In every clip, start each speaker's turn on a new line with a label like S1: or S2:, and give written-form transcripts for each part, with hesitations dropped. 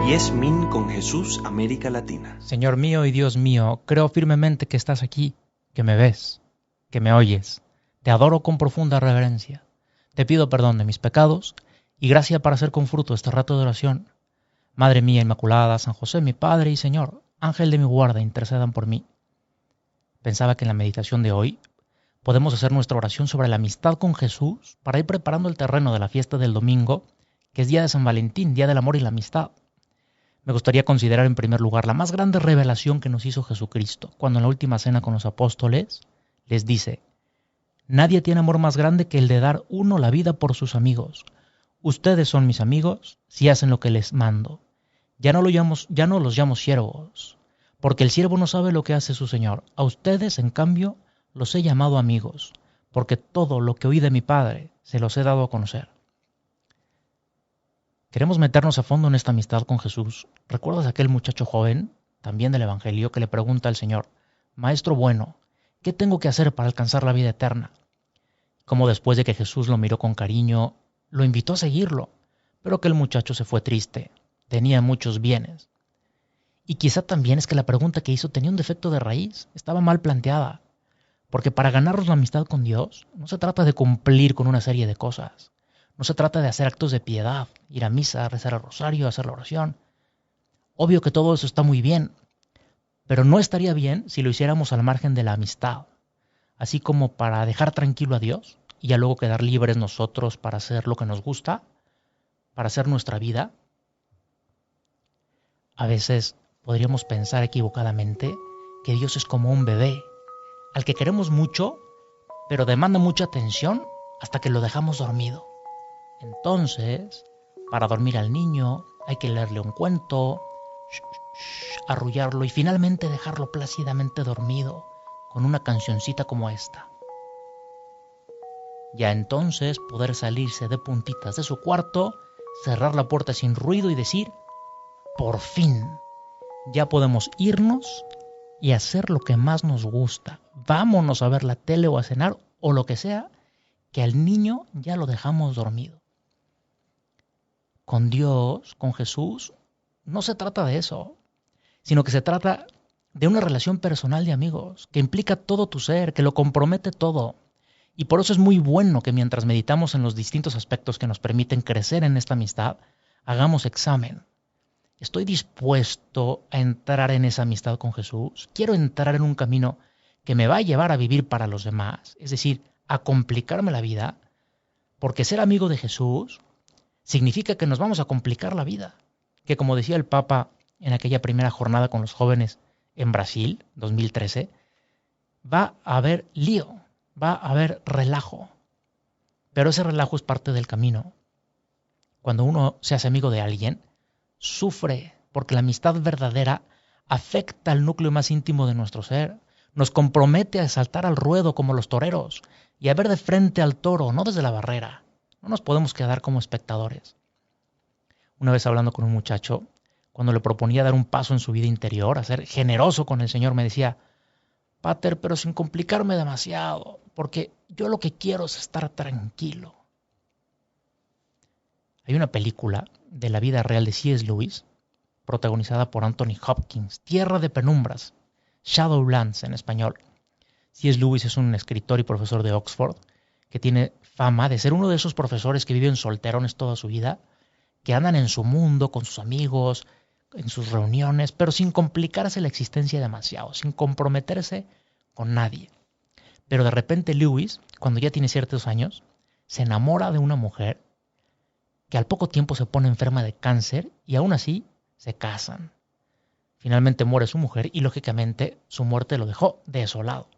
S1: 10 Min con Jesús, América Latina.
S2: Señor mío y Dios mío, creo firmemente que estás aquí, que me ves, que me oyes. Te adoro con profunda reverencia. Te pido perdón de mis pecados y gracia para hacer con fruto este rato de oración. Madre mía Inmaculada, San José, mi Padre y Señor, Ángel de mi guarda, intercedan por mí. Pensaba que en la meditación de hoy podemos hacer nuestra oración sobre la amistad con Jesús para ir preparando el terreno de la fiesta del domingo, que es día de San Valentín, día del amor y la amistad. Me gustaría considerar en primer lugar la más grande revelación que nos hizo Jesucristo, cuando en la última cena con los apóstoles les dice: nadie tiene amor más grande que el de dar uno la vida por sus amigos. Ustedes son mis amigos si hacen lo que les mando. Ya no los llamo siervos, porque el siervo no sabe lo que hace su señor. A ustedes, en cambio, los he llamado amigos, porque todo lo que oí de mi Padre se los he dado a conocer. Queremos meternos a fondo en esta amistad con Jesús. ¿Recuerdas a aquel muchacho joven, también del Evangelio, que le pregunta al Señor: Maestro bueno, ¿qué tengo que hacer para alcanzar la vida eterna? Como después de que Jesús lo miró con cariño, lo invitó a seguirlo, pero que el muchacho se fue triste, tenía muchos bienes. Y quizá también es que la pregunta que hizo tenía un defecto de raíz, estaba mal planteada, porque para ganarnos la amistad con Dios no se trata de cumplir con una serie de cosas. No se trata de hacer actos de piedad, ir a misa, rezar el rosario, hacer la oración. Obvio que todo eso está muy bien, pero no estaría bien si lo hiciéramos al margen de la amistad, así como para dejar tranquilo a Dios y ya luego quedar libres nosotros para hacer lo que nos gusta, para hacer nuestra vida. A veces podríamos pensar equivocadamente que Dios es como un bebé, al que queremos mucho, pero demanda mucha atención hasta que lo dejamos dormido. Entonces, para dormir al niño hay que leerle un cuento, arrullarlo y finalmente dejarlo plácidamente dormido con una cancioncita como esta. Ya entonces poder salirse de puntitas de su cuarto, cerrar la puerta sin ruido y decir: por fin, ya podemos irnos y hacer lo que más nos gusta. Vámonos a ver la tele o a cenar o lo que sea, que al niño ya lo dejamos dormido. Con Dios, con Jesús, no se trata de eso, sino que se trata de una relación personal de amigos, que implica todo tu ser, que lo compromete todo. Y por eso es muy bueno que mientras meditamos en los distintos aspectos que nos permiten crecer en esta amistad, hagamos examen. ¿Estoy dispuesto a entrar en esa amistad con Jesús? ¿Quiero entrar en un camino que me va a llevar a vivir para los demás? Es decir, a complicarme la vida, porque ser amigo de Jesús significa que nos vamos a complicar la vida. Que como decía el Papa en aquella primera jornada con los jóvenes en Brasil, 2013, va a haber lío, va a haber relajo. Pero ese relajo es parte del camino. Cuando uno se hace amigo de alguien, sufre, porque la amistad verdadera afecta al núcleo más íntimo de nuestro ser. Nos compromete a saltar al ruedo como los toreros y a ver de frente al toro, no desde la barrera. No nos podemos quedar como espectadores. Una vez hablando con un muchacho, cuando le proponía dar un paso en su vida interior, a ser generoso con el Señor, me decía: Pater, pero sin complicarme demasiado, porque yo lo que quiero es estar tranquilo. Hay una película de la vida real de C.S. Lewis, protagonizada por Anthony Hopkins, Tierra de Penumbras, Shadowlands en español. C.S. Lewis es un escritor y profesor de Oxford que tiene fama de ser uno de esos profesores que viven solterones toda su vida, que andan en su mundo con sus amigos, en sus reuniones, pero sin complicarse la existencia demasiado, sin comprometerse con nadie. Pero de repente Lewis, cuando ya tiene ciertos años, se enamora de una mujer que al poco tiempo se pone enferma de cáncer y aún así se casan. Finalmente muere su mujer y lógicamente su muerte lo dejó desolado.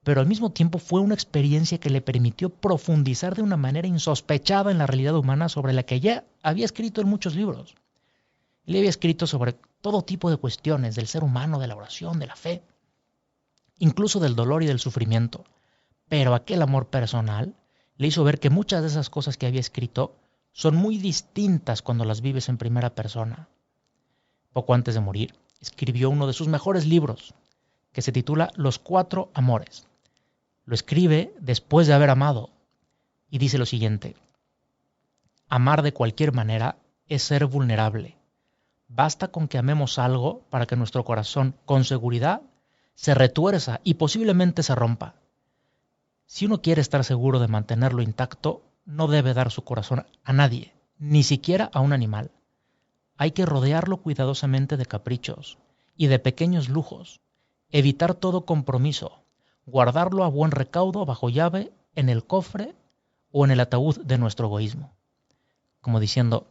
S2: Pero al mismo tiempo fue una experiencia que le permitió profundizar de una manera insospechada en la realidad humana sobre la que ya había escrito en muchos libros. Él había escrito sobre todo tipo de cuestiones del ser humano, de la oración, de la fe, incluso del dolor y del sufrimiento. Pero aquel amor personal le hizo ver que muchas de esas cosas que había escrito son muy distintas cuando las vives en primera persona. Poco antes de morir, escribió uno de sus mejores libros, que se titula Los 4 amores. Lo escribe después de haber amado y dice lo siguiente: amar de cualquier manera es ser vulnerable. Basta con que amemos algo para que nuestro corazón, con seguridad, se retuerza y posiblemente se rompa. Si uno quiere estar seguro de mantenerlo intacto, no debe dar su corazón a nadie, ni siquiera a un animal. Hay que rodearlo cuidadosamente de caprichos y de pequeños lujos, evitar todo compromiso, guardarlo a buen recaudo bajo llave en el cofre o en el ataúd de nuestro egoísmo. Como diciendo,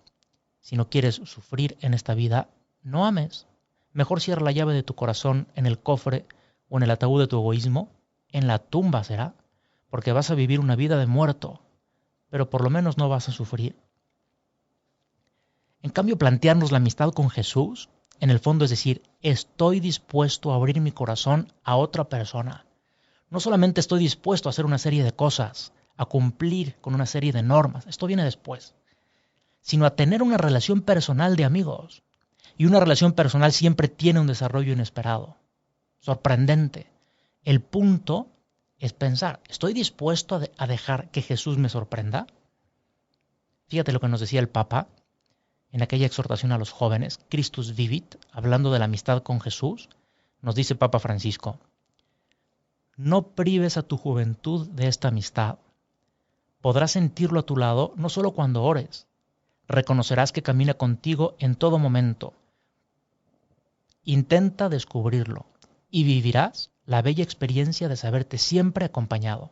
S2: si no quieres sufrir en esta vida, no ames. Mejor cierra la llave de tu corazón en el cofre o en el ataúd de tu egoísmo, en la tumba será, porque vas a vivir una vida de muerto, pero por lo menos no vas a sufrir. En cambio, plantearnos la amistad con Jesús, en el fondo es decir, estoy dispuesto a abrir mi corazón a otra persona. No solamente estoy dispuesto a hacer una serie de cosas, a cumplir con una serie de normas, esto viene después, sino a tener una relación personal de amigos. Y una relación personal siempre tiene un desarrollo inesperado, sorprendente. El punto es pensar, ¿estoy dispuesto a dejar que Jesús me sorprenda? Fíjate lo que nos decía el Papa en aquella exhortación a los jóvenes, Christus Vivit, hablando de la amistad con Jesús, nos dice Papa Francisco, no prives a tu juventud de esta amistad. Podrás sentirlo a tu lado no solo cuando ores, reconocerás que camina contigo en todo momento. Intenta descubrirlo y vivirás la bella experiencia de saberte siempre acompañado.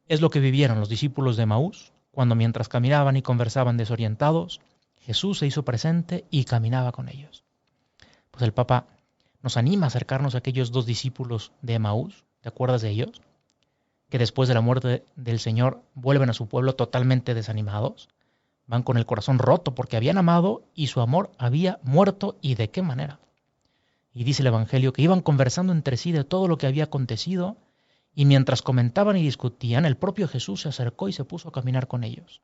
S2: Es lo que vivieron los discípulos de Emaús cuando mientras caminaban y conversaban desorientados, Jesús se hizo presente y caminaba con ellos. Pues el Papa nos anima a acercarnos a aquellos dos discípulos de Emaús, ¿te acuerdas de ellos? Que después de la muerte del Señor vuelven a su pueblo totalmente desanimados. Van con el corazón roto porque habían amado y su amor había muerto, ¿y de qué manera? Y dice el Evangelio que iban conversando entre sí de todo lo que había acontecido y mientras comentaban y discutían, el propio Jesús se acercó y se puso a caminar con ellos.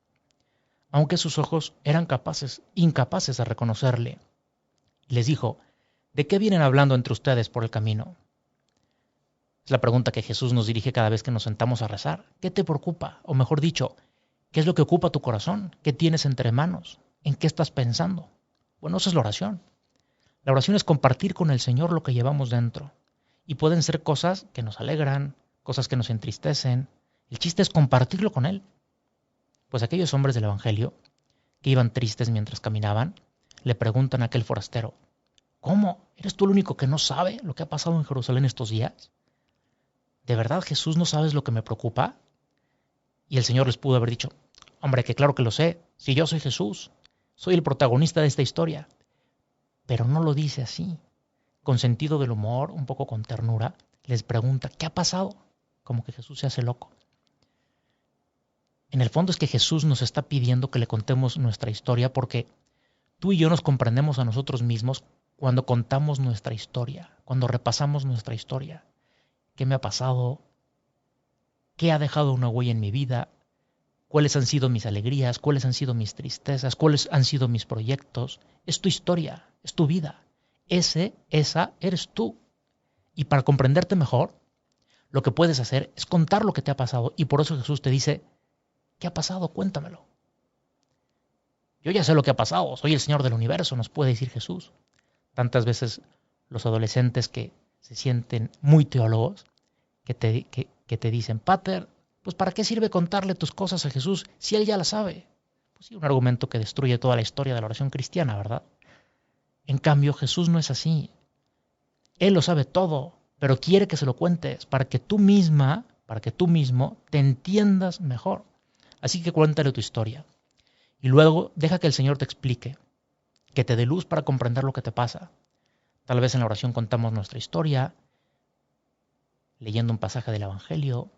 S2: Aunque sus ojos eran incapaces de reconocerle. Y les dijo, ¿de qué vienen hablando entre ustedes por el camino? Es la pregunta que Jesús nos dirige cada vez que nos sentamos a rezar. ¿Qué te preocupa? O mejor dicho, ¿qué es lo que ocupa tu corazón? ¿Qué tienes entre manos? ¿En qué estás pensando? Bueno, eso es la oración. La oración es compartir con el Señor lo que llevamos dentro. Y pueden ser cosas que nos alegran, cosas que nos entristecen. El chiste es compartirlo con Él. Pues aquellos hombres del Evangelio, que iban tristes mientras caminaban, le preguntan a aquel forastero, ¿cómo? ¿Eres tú el único que no sabe lo que ha pasado en Jerusalén estos días? ¿De verdad, Jesús, no sabes lo que me preocupa? Y el Señor les pudo haber dicho, hombre, que claro que lo sé, si yo soy Jesús, soy el protagonista de esta historia. Pero no lo dice así. Con sentido del humor, un poco con ternura, les pregunta, ¿qué ha pasado? Como que Jesús se hace loco. En el fondo es que Jesús nos está pidiendo que le contemos nuestra historia porque tú y yo nos comprendemos a nosotros mismos cuando contamos nuestra historia, cuando repasamos nuestra historia. ¿Qué me ha pasado? ¿Qué ha dejado una huella en mi vida? ¿Cuáles han sido mis alegrías? ¿Cuáles han sido mis tristezas? ¿Cuáles han sido mis proyectos? Es tu historia, es tu vida. Esa eres tú. Y para comprenderte mejor, lo que puedes hacer es contar lo que te ha pasado. Y por eso Jesús te dice, ¿qué ha pasado? Cuéntamelo. Yo ya sé lo que ha pasado, soy el Señor del universo, nos puede decir Jesús. Tantas veces los adolescentes que se sienten muy teólogos, que te dicen, Pater, pues ¿para qué sirve contarle tus cosas a Jesús si Él ya las sabe? Pues sí, un argumento que destruye toda la historia de la oración cristiana, ¿verdad? En cambio, Jesús no es así. Él lo sabe todo, pero quiere que se lo cuentes para que tú mismo te entiendas mejor. Así que cuéntale tu historia. Y luego deja que el Señor te explique, que te dé luz para comprender lo que te pasa. Tal vez en la oración contamos nuestra historia, leyendo un pasaje del Evangelio,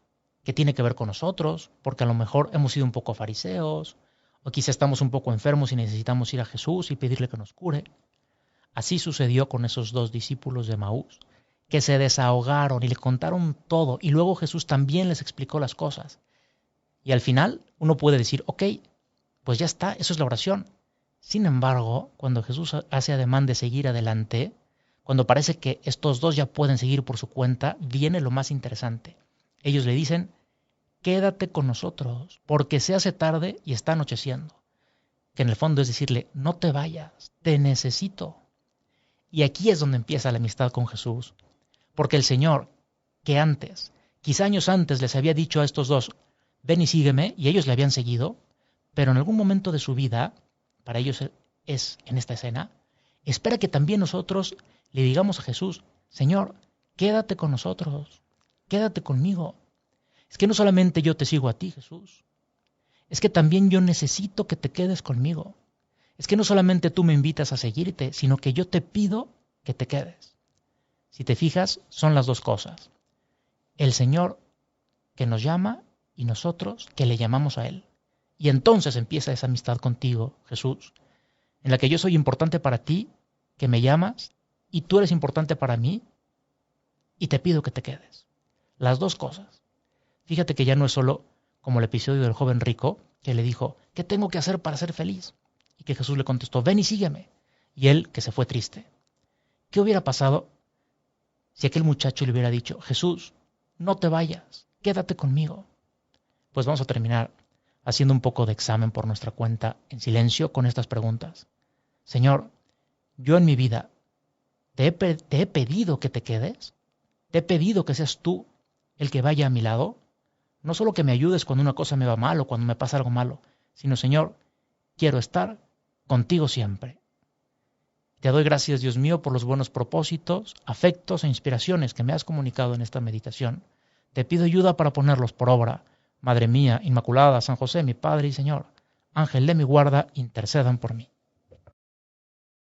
S2: que tiene que ver con nosotros, porque a lo mejor hemos sido un poco fariseos, o quizá estamos un poco enfermos y necesitamos ir a Jesús y pedirle que nos cure. Así sucedió con esos dos discípulos de Emaús, que se desahogaron y le contaron todo, y luego Jesús también les explicó las cosas. Y al final uno puede decir, ok, pues ya está, eso es la oración. Sin embargo, cuando Jesús hace ademán de seguir adelante, cuando parece que estos dos ya pueden seguir por su cuenta, viene lo más interesante. Ellos le dicen, quédate con nosotros, porque se hace tarde y está anocheciendo. que en el fondo es decirle, no te vayas, te necesito. Y aquí es donde empieza la amistad con Jesús, porque el Señor, que antes, quizá años antes, les había dicho a estos dos, ven y sígueme, y ellos le habían seguido, pero en algún momento de su vida, para ellos es en esta escena, espera que también nosotros le digamos a Jesús, Señor, quédate con nosotros, quédate conmigo. Es que no solamente yo te sigo a ti, Jesús, es que también yo necesito que te quedes conmigo. Es que no solamente tú me invitas a seguirte, sino que yo te pido que te quedes. Si te fijas, son las dos cosas. El Señor que nos llama y nosotros que le llamamos a Él. Y entonces empieza esa amistad contigo, Jesús, en la que yo soy importante para ti, que me llamas, y tú eres importante para mí, y te pido que te quedes. Las dos cosas. Fíjate que ya no es solo como el episodio del joven rico, que le dijo, ¿qué tengo que hacer para ser feliz? Y que Jesús le contestó, ven y sígueme. Y él que se fue triste. ¿Qué hubiera pasado si aquel muchacho le hubiera dicho, Jesús, no te vayas, quédate conmigo? Pues vamos a terminar haciendo un poco de examen por nuestra cuenta en silencio con estas preguntas. Señor, yo en mi vida te he pedido que te quedes, te he pedido que seas tú el que vaya a mi lado, no solo que me ayudes cuando una cosa me va mal o cuando me pasa algo malo, sino, Señor, quiero estar contigo siempre. Te doy gracias, Dios mío, por los buenos propósitos, afectos e inspiraciones que me has comunicado en esta meditación. Te pido ayuda para ponerlos por obra. Madre mía, Inmaculada, San José, mi Padre y Señor, Ángel de mi guarda, intercedan por mí.